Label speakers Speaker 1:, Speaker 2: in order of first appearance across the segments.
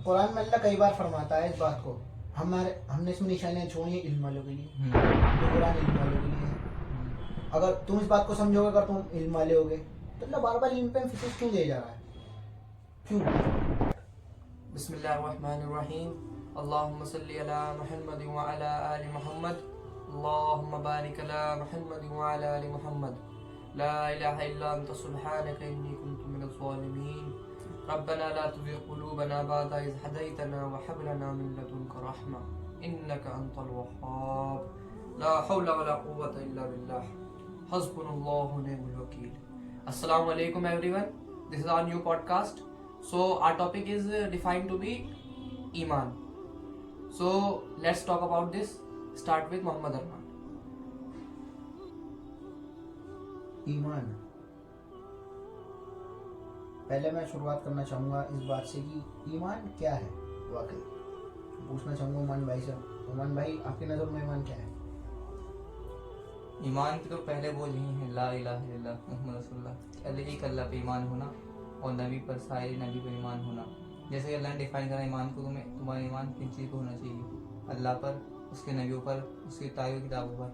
Speaker 1: قرآن میں اللہ کئی بار فرماتا ہے اس بات کو. ہم نے اس میں نشانیاں چھوڑی ہیں علم والوں کے لیے. جو قرآن علم والوں کے لیے ہے. اگر تم اس بات کو سمجھو گے, اگر تم علم والے ہوگے تو اللہ بار بار علم پہ ایمفیسس کیوں دے جا رہا ہے؟ کیوں؟
Speaker 2: بسم اللہ الرحمن الرحیم. اللہم صلی علی محمد وعلی آل محمد. اللہم بارک علی محمد وعلی آل محمد. لا الہ الا انت سبحانک انی کنت من الظالمین. ربنا لا تزغ قلوبنا بعد اذ ہدیتنا وہب لنا من لدنک رحمہ انک انت الوہاب. لا حول ولا قوة الا باللہ. حسبنا اللہ ونعم الوکیل. السلام علیکم everyone. This is our new podcast. So our topic is defined to be Iman. So let's talk about this. Start with Muhammad Arman.
Speaker 1: ایمان. پہلے میں شروعات کرنا چاہوں گا اس بات سے کہ ایمان کیا ہے واقعی. پوچھنا چاہوں گا عمان بھائی سے. عمان بھائی, آپ کی نظر میں ایمان کیا ہے؟
Speaker 3: ایمان کی تو پہلے وہ یہی ہے لا الہ الا اللہ محمد رسول اللہ. ایک اللہ پہ ایمان ہونا اور نبی پر, سارے نبی پر ایمان ہونا. جیسے کہ اللہ نے ڈیفائن کرا ایمان کو, تمہارا ایمان کن چیز کو ہونا چاہیے؟ اللہ پر, اس کے نبیوں پر, اس کی تاریخ کتابوں پر,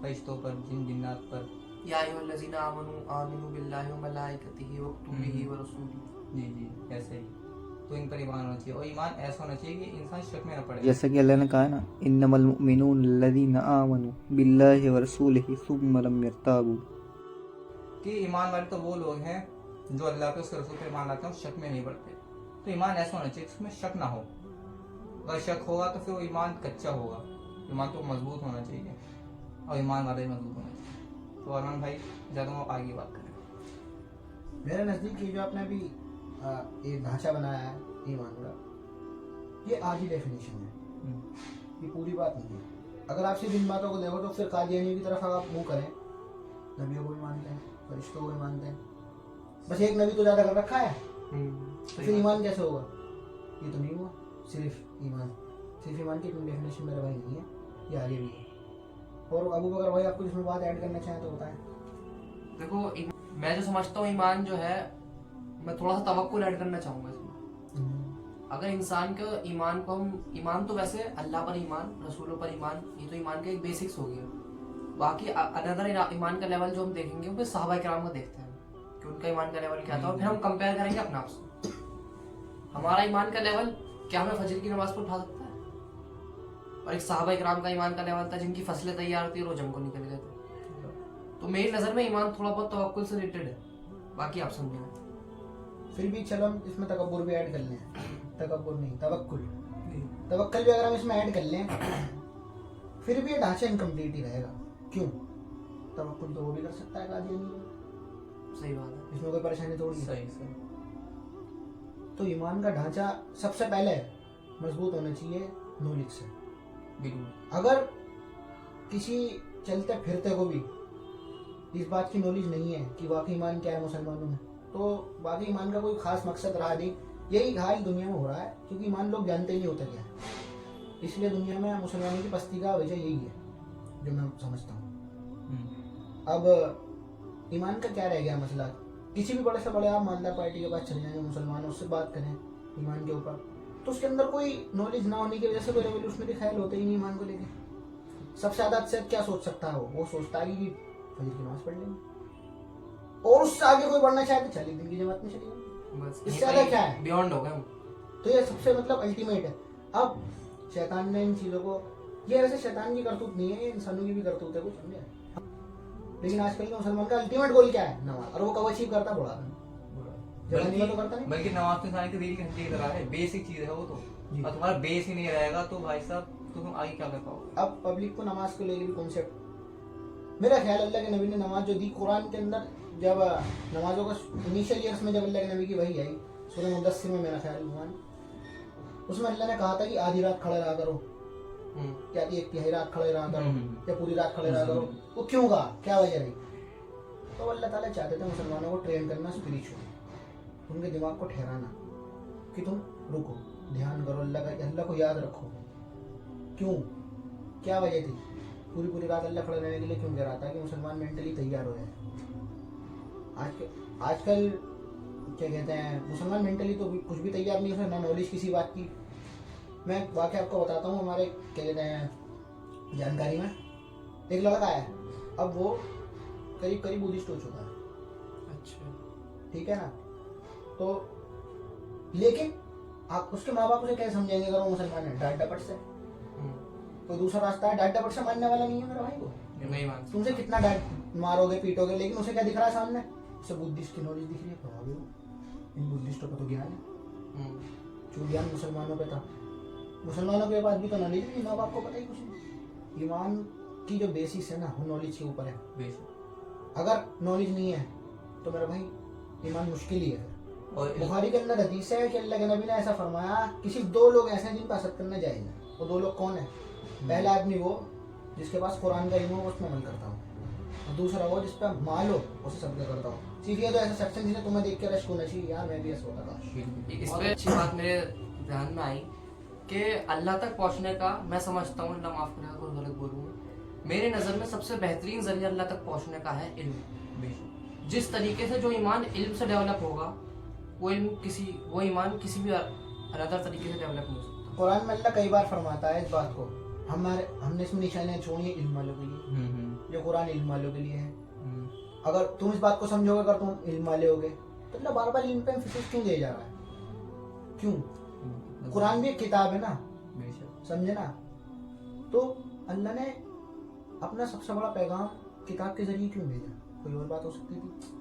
Speaker 3: فرشتوں پر, جنات پر.
Speaker 2: یا ایھا الذین آمنوا آمنوا باللہ وملائکتہ وکتبہ ورسولہ.
Speaker 3: جی ایسے ہی تو ان پر ایمان ہونا چاہیے. اور ایمان ایسا ہونا چاہیے کہ انسان شک میں نہ پڑے.
Speaker 4: جیسا کہ اللہ نے کہا نا, انما المؤمنون الذین آمنوا باللہ ورسولہ ثم لم یرتابوا.
Speaker 3: کہ ایمان والے تو وہ لوگ ہیں جو اللہ پہ, اس کے رسول پہ ایمان لاتے ہیں اور شک میں نہیں پڑتے. تو ایمان ایسا ہونا چاہیے اس میں شک نہ ہو. اگر شک ہوگا تو پھر وہ ایمان کچا ہوگا. ایمان تو مضبوط ہونا چاہیے اور ایمان والا ہی مضبوط ہونا چاہیے. تو ارمان بھائی زیادہ وہ آگے بات کریں.
Speaker 1: میرے نزدیک یہ جو آپ نے ابھی ایک ڈھانچہ بنایا ہے ایمان کا, یہ آج ہی ڈیفینیشن ہے, یہ پوری بات نہیں ہے. اگر آپ صرف ان باتوں کو دیکھو تو پھر قادیانی کی طرف آپ منہ کریں, نبیوں کو بھی مانتے ہیں, فرشتوں کو بھی مانتے ہیں, بس ایک نبی تو زیادہ کر رکھا ہے, پھر ایمان کیسے ہوگا؟ یہ تو نہیں ہوا. صرف ایمان کی کوئی ڈیفینیشن میرے بھائی نہیں ہے, یہ آگے بھی ہے. اور ابو بکر بھائی, آپ کو اس میں بات ایڈ کرنا چاہیں تو بتائیں.
Speaker 2: دیکھو, میں جو سمجھتا ہوں ایمان جو ہے, میں تھوڑا سا توکل ایڈ کرنا چاہوں گا اس میں. اگر انسان کا ایمان کو ہم, ایمان تو ویسے اللہ پر ایمان, رسولوں پر ایمان, یہ تو ایمان کا ایک بیسکس ہو گیا. باقی اندر ایمان کا لیول جو ہم دیکھیں گے وہ صحابہ کرام کو دیکھتے ہیں کہ ان کا ایمان کا لیول کیا تھا, اور پھر ہم کمپیئر کریں گے اپنا آپ سے. ہمارا ایمان کا لیول کیا ہمیں فجر کی نماز پر اٹھا سکتا ہے؟ اور ایک صحابہ کرام کا ایمان کا لیول تھا جن کی فصلیں تیار تھی اور وہ جنگ کو نکل گئے تھے. تو میری نظر میں ایمان تھوڑا بہت توکل سے ریلیٹڈ ہے, باقی آپ سمجھیں.
Speaker 1: پھر بھی چلو ہم اس میں تکبر بھی ایڈ کر لیں. تکبر نہیں, توکل بھی اگر ہم اس میں ایڈ کر لیں پھر بھی یہ ڈھانچہ انکمپلیٹ ہی رہے گا. کیوں؟ توکل تو وہ بھی کر سکتا ہے قادیانی.
Speaker 2: صحیح بات ہے,
Speaker 1: اس میں کوئی پریشانی تھوڑی.
Speaker 3: صحیح.
Speaker 1: تو ایمان کا ڈھانچہ سب سے پہلے مضبوط ہونا چاہیے نالج سے.
Speaker 3: بالکل.
Speaker 1: اگر کسی چلتے پھرتے کو بھی اس بات کی نالج نہیں ہے کہ واقعی ایمان کیا ہے مسلمانوں میں, تو باقی ایمان کا کوئی خاص مقصد رہا نہیں. یہی حال دنیا میں ہو رہا ہے, کیونکہ ایمان لوگ جانتے ہی نہیں ہوتا کیا ہے. اس لیے دنیا میں مسلمانوں کی پستی کا وجہ یہی ہے جو میں سمجھتا ہوں. اب ایمان کا کیا رہ گیا مسئلہ؟ کسی بھی بڑے سے بڑے آپ مالدار پارٹی کے پاس چلے جائیں, مسلمانوں سے بات کریں ایمان کے اوپر, تو اس کے اندر کوئی نالج نہ ہونے کی وجہ سے کوئی ریولیوشنری خیال ہوتے ہی نہیں ایمان کو لے کے. سب سے زیادہ اچھا کیا سوچ سکتا ہے وہ سوچتا ہے کہ فجر کی نماز پڑھ لیں گے, اور اس سے آگے کوئی بڑھنا چاہے تو چلے دن کی جماعت میں چلے گئے.
Speaker 2: بس
Speaker 1: اس سے زیادہ کیا ہے؟
Speaker 2: بیونڈ ہو گئے ہم.
Speaker 1: تو یہ سب سے الٹیمیٹ ہے. اب شیطان نے ان چیزوں کو, یہ ویسے شیطان کی کرتوت نہیں ہے, یہ انسانوں کی بھی کرتوت ہے, کچھ سمجھے. لیکن آج کل کے مسلمان کا الٹیمیٹ گول کیا ہے؟ نماز. اور وہ کب اچیو کرتا ہے؟ بڑھا
Speaker 3: بلکہ نماز تو انسان کی ریل کی ہڈی کی طرح ہے, بیسک چیز ہے وہ تو. اور تمہارا بیس ہی نہیں رہے گا تو بھائی صاحب تو تم آگے کیا کر پاؤ گے؟
Speaker 1: اب پبلک کو نماز کو لے کے بھی کانسیپٹ, میرا خیال اللہ کے نبی نے نماز جو دی قرآن کے اندر, جب نمازوں کا انیشل ایئرس میں جب اللہ کے نبی کی وحی آئی سورہ مدثر میں, میرا خیال اس میں اللہ نے کہا تھا کہ آدھی رات کھڑے رہا کرو, کیا ایک تہائی رات کھڑے رہا کرو, یا پوری رات کھڑے رہا کرو. وہ کیوں کہا, کیا وجہ رہی؟ تو اللہ تعالیٰ چاہتے تھے مسلمانوں کو ٹرین کرنا اسپریچول, ان کے دماغ کو ٹھہرانا کہ تم رکو, دھیان کرو, اللہ کو یاد رکھو. کیوں, کیا وجہ تھی؟ پوری رات اللہ کھڑے رہنے کے لیے کیوں کہہ رہا تھا کہ مسلمان مینٹلی تیار ہو جائے. آج کل کیا کہتے ہیں مسلمان مینٹلی تو کچھ بھی تیار نہیں ہے نہ نالج کسی بات کی. میں واقعہ آپ کو بتاتا ہوں. ہمارے کیا کہتے ہیں جانکاری میں ایک لڑکا ہے, اب وہ قریب بدھسٹ ہو چکا ہے,
Speaker 2: اچھا
Speaker 1: ٹھیک ہے نا. تو لیکن آپ اس کے ماں باپ اسے کیسے سمجھیں گے اگر وہ مسلمان ہے؟ ڈانٹ ڈپٹ سے. کوئی دوسرا راستہ ہے؟ ڈانٹ ڈپٹ سے ماننے والا نہیں ہے میرے بھائی کو.
Speaker 2: نہیں مان
Speaker 1: تم سے کتنا ڈانٹ مارو گے پیٹو گے, لیکن اسے کیا دکھ رہا ہے سامنے؟ اسے بدھسٹ کی نالج دکھ رہی ہے. پڑھا گے ان بدھسٹوں کا تو گیان ہے, جو گیان مسلمانوں پہ تھا. مسلمانوں کے پاس بھی تو نالج نہیں, ماں باپ کو پتہ ہی کچھ نہیں. ایمان کی جو بیسس ہے نا وہ نالج کے اوپر ہے. اگر نالج نہیں ہے تو میرا بھائی ایمان مشکل ہی ہے.
Speaker 3: اور
Speaker 1: بخاری کے اندر حدیث ہے کہ اللہ کے نبی نے ایسا فرمایا کہ صرف 2 لوگ ایسے ہیں جن کا حسد کرنا جائز ہے. وہ 2 لوگ کون ہیں؟ پہلا آدمی وہ جس کے پاس قرآن کا علم ہو, اس میں عمل کرتا ہو, اور دوسرا وہ جس پہ مال ہو, اسے صدقہ کرتا ہو. صرف یہ تو ایسا سیکشن جسے تمہیں دیکھ کے رشک ہونا چاہیے یار میں بھی ایسا ہوتا تھا.
Speaker 2: اس پہ اچھی بات میرے دھیان میں آئی کہ اللہ تک پہنچنے کا, میں سمجھتا ہوں, اللہ معاف کرے کوئی غلط بولوں گا, میرے نظر میں سب سے بہترین ذریعہ اللہ تک پہنچنے کا ہے علم. جس طریقے سے جو ایمان علم سے ڈیولپ ہوگا وہ ایمان کسی بھی اندر طریقے سے ڈیولپ نہیں ہو سکتا.
Speaker 1: قرآن میں اللہ کئی بار فرماتا ہے اس بات کو. ہم نے اس میں نشانیاں چھوڑی ہیں علم والوں کے لیے, جو قرآن علم والوں کے لیے ہے. اگر تم اس بات کو سمجھو گے, اگر تم علم والے ہوگے تو اللہ بار بار علم پہ ایمفیسس کیوں دے جا رہا ہے؟ کیوں؟ قرآن بھی ایک کتاب ہے نا, سمجھے نا. تو اللہ نے اپنا سب سے بڑا پیغام کتاب کے ذریعے کیوں بھیجا؟ کوئی اور بات ہو سکتی تھی؟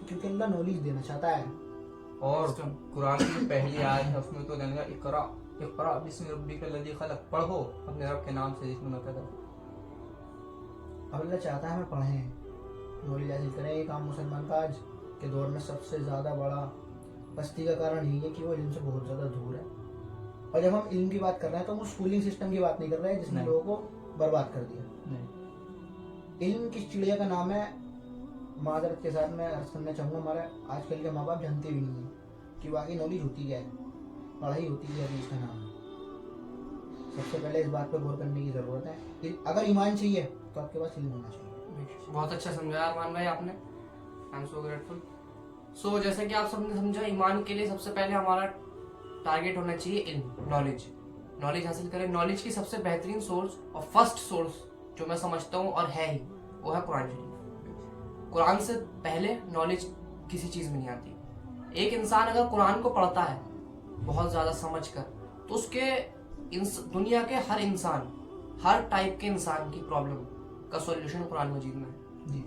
Speaker 1: کیونکہ اللہ نالج دینا چاہتا ہے.
Speaker 3: اور قرآن کی پہلی آیت ہے اس میں تو لگا اقرا بسم ربک الذی خلق, پڑھو اپنے رب کے نام سے جس نے پیدا کیا.
Speaker 1: اب اللہ چاہتا ہے ہمیں پڑھیں, نالج حاصل کریں. یہ کام مسلمان کا آج کے دور میں سب سے زیادہ بڑا پستی کا کارن یہی ہے کہ وہ علم سے بہت زیادہ دور ہے. اور جب ہم علم کی بات کر رہے ہیں تو ہم اسکولنگ سسٹم کی بات نہیں کر رہے ہیں جس نے لوگوں کو برباد کر دیا. علم کس چڑیا کا نام ہے؟ معذرت کے ساتھ میں عرض کرنا چاہوں گا, ہمارے آج کل کے ماں باپ جانتے بھی نہیں ہیں کہ واقعی نالج ہوتی کیا ہے, پڑھائی ہوتی کیا ہے, اس کا نام ہے. سب سے پہلے اس بات پہ غور کرنے کی ضرورت ہے. اگر ایمان چاہیے تو آپ کے پاس علم ہونا چاہیے.
Speaker 2: بہت اچھا سمجھایا ارمان بھائی آپ نے, آئی ایم سو گریٹفل. سو جیسے کہ آپ سب نے سمجھا, ایمان کے لیے سب سے پہلے ہمارا ٹارگیٹ ہونا چاہیے علم, نالج حاصل کریں. نالج کی سب سے بہترین سورس اور فرسٹ سورس جو میں سمجھتا ہوں اور ہے ہی, وہ ہے قرآن شریف. قرآن سے پہلے نالج کسی چیز میں نہیں آتی. ایک انسان اگر قرآن کو پڑھتا ہے بہت زیادہ سمجھ کر, تو اس کے دنیا کے ہر انسان, ہر ٹائپ کے انسان کی پرابلم کا سولوشن قرآن مجید میں ہے.
Speaker 1: جی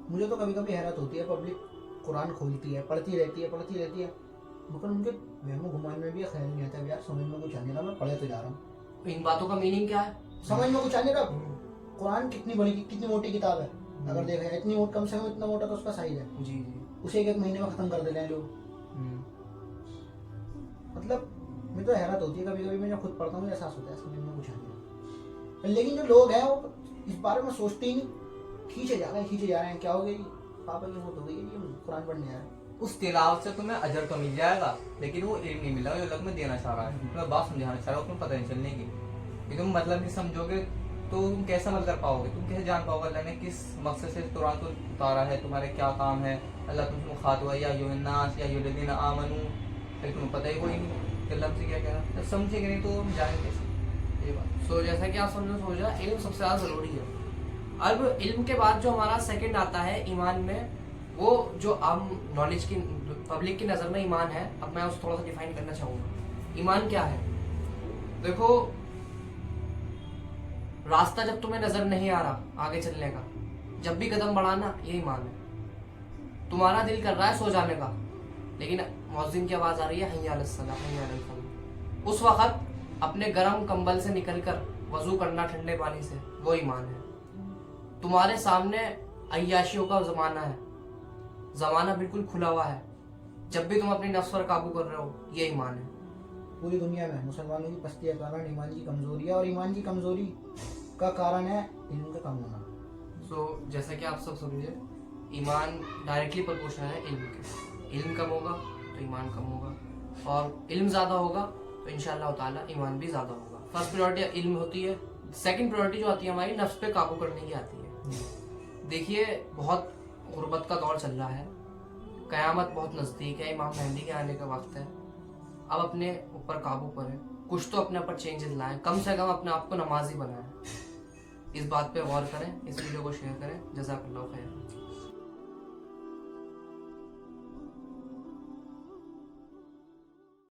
Speaker 1: مجھے تو کبھی کبھی حیرت ہوتی ہے, پبلک قرآن کھولتی ہے, پڑھتی رہتی ہے, مگر ان کے وہم و گمان میں بھی خیال نہیں آتا ہے یار سمجھ میں کچھ آنے رہا, میں پڑھے تو جا رہا ہوں.
Speaker 2: ان باتوں کا میننگ کیا ہے؟
Speaker 1: سمجھ میں کچھ آنے رہا. قرآن کتنی بڑی کتنی موٹی کتاب ہے, اگر دیکھا جائے اتنی کم سے کم اتنا موٹا تو اس کا سائز ہے.
Speaker 2: جی
Speaker 1: اسے ایک مہینے میں ختم کر دیتے ہیں لوگ. مطلب مجھے تو حیرت ہوتی ہے کبھی کبھی, میں جب خود پڑھتا ہوں احساس ہوتا ہے سمجھ میں کچھ آنے. لیکن جو لوگ ہیں وہ اس بارے میں سوچتے ہی نہیں, کھینچے جا رہے ہیں. کیا ہو گئی پاپا کی موت ہو گئی, قرآن پڑھنے آ رہے ہیں.
Speaker 3: اس تلاوت سے تمہیں اجر تو مل جائے گا, لیکن وہ علم نہیں ملا جو اللہ تمہیں دینا چاہ رہا ہے, تمہیں بات سمجھانا چاہ رہا ہے, تمہیں پتہ نہیں چلنے کی. کہ تم مطلب نہیں سمجھو گے تو تم کیسے عمل کر پاؤ گے, تم کیسے جان پاؤ گے اللہ نے کس مقصد سے قرآن کو اتارا ہے, تمہارے کیا کام ہے, اللہ تم سے مخاطب ہے یا ایھا الناس یا ایھا الذین آمنوا, لیکن تمہیں پتہ ہی کوئی نہیں کہ اللہ سے کیا کہہ رہا ہے. جب سمجھے گے نہیں تو ہم جانیں کیسے یہ بات.
Speaker 2: سو جیسا کہ آپ سب نے سوچا, علم سب سے زیادہ ضروری ہے. اب علم کے بعد جو ہمارا سیکنڈ آتا ہے ایمان میں, وہ جو عام نالج کی پبلک کی نظر میں ایمان ہے. اب میں اس تھوڑا سا ڈیفائن کرنا چاہوں گا. ایمان کیا ہے؟ دیکھو, راستہ جب تمہیں نظر نہیں آ رہا آگے چلنے کا, جب بھی قدم بڑھانا, یہ ایمان ہے. تمہارا دل کر رہا ہے سو جانے کا, لیکن مؤذن کی آواز آ رہی ہے حی علی الصلاۃ, حی علی الفلاح, اس وقت اپنے گرم کمبل سے نکل کر وضو کرنا ٹھنڈے پانی سے, وہ ایمان ہے. تمہارے سامنے عیاشیوں کا زمانہ ہے, زمانہ بالکل کھلا ہوا ہے, جب بھی تم اپنی نفس پر قابو کر رہے ہو, یہ ایمان ہے.
Speaker 1: پوری دنیا میں مسلمانوں کی پستی کا کارن ایمان کی کمزوری ہے, اور ایمان کی کمزوری کا کارن ہے علم کا کم ہونا.
Speaker 2: سو جیسا کہ آپ سب سمجھے, ایمان ڈائریکٹلی پرپورشنل ہے علم کے. علم کم ہوگا تو ایمان کم ہوگا, اور علم زیادہ ہوگا تو انشاءاللہ تعالیٰ ایمان بھی زیادہ ہوگا. فرسٹ پریورٹی علم ہوتی ہے. سیکنڈ پریورٹی جو آتی ہے ہماری نفس پہ قابو کرنے کی آتی ہے. دیکھیے, بہت غربت کا دور چل رہا ہے, قیامت بہت نزدیک ہے, امام مہدی کے آنے کا وقت ہے. اب اپنے اوپر قابو کریں, کچھ تو اپنے اوپر چینجز لائیں, کم سے کم اپنے آپ کو نمازی بنائیں. اس بات پہ غور کریں, اس ویڈیو کو شیئر کریں. جزاک اللہ خیر.